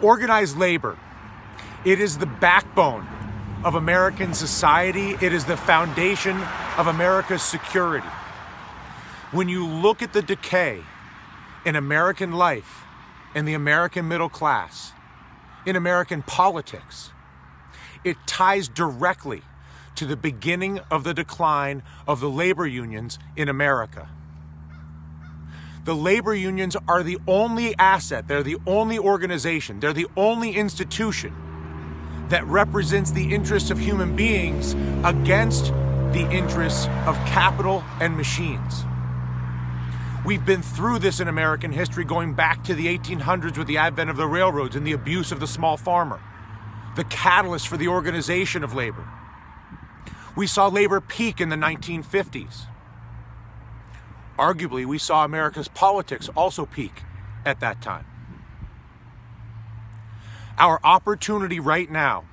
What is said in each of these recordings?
Organized labor. It is the backbone of American society. It is the foundation of America's security. When you look at the decay in American life, in the American middle class, in American politics, it ties directly to the beginning of the decline of the labor unions in America. The labor unions are the only asset, they're the only organization, they're the only institution that represents the interests of human beings against the interests of capital and machines. We've been through this in American history going back to the 1800s with the advent of the railroads and the abuse of the small farmer, the catalyst for the organization of labor. We saw labor peak in the 1950s. Arguably, we saw America's politics also peak at that time. Our opportunity right now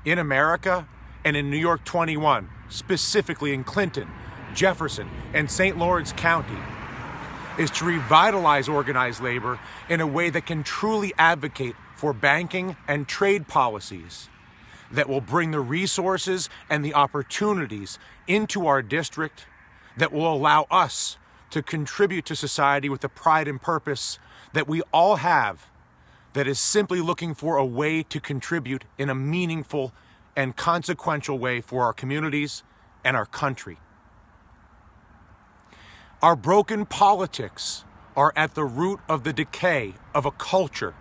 in America and in New York 21, specifically in Clinton, Jefferson, and St. Lawrence County, is to revitalize organized labor in a way that can truly advocate for banking and trade policies that will bring the resources and the opportunities into our district that will allow us to contribute to society with the pride and purpose that we all have, that is simply looking for a way to contribute in a meaningful and consequential way for our communities and our country. Our broken politics are at the root of the decay of a culture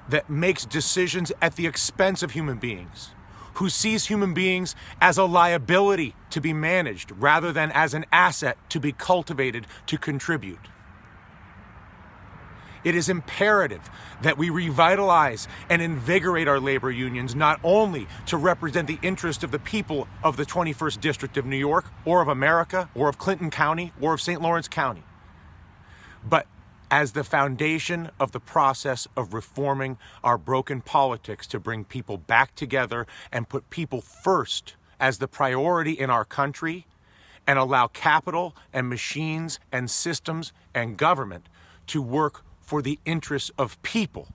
that makes decisions at the expense of human beings, who sees human beings as a liability to be managed rather than as an asset to be cultivated to contribute. It is imperative that we revitalize and invigorate our labor unions, not only to represent the interest of the people of the 21st District of New York, or of America, or of Clinton County, or of St. Lawrence County, but as the foundation of the process of reforming our broken politics to bring people back together and put people first as the priority in our country, and allow capital and machines and systems and government to work for the interests of people,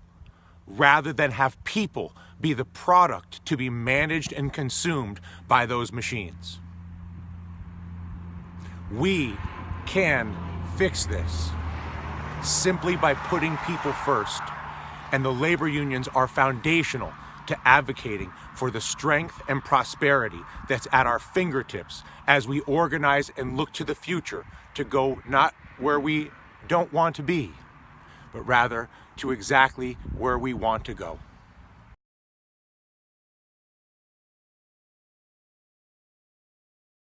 rather than have people be the product to be managed and consumed by those machines. We can fix this simply by putting people first, and the labor unions are foundational to advocating for the strength and prosperity that's at our fingertips as we organize and look to the future to go not where we don't want to be, but rather to exactly where we want to go.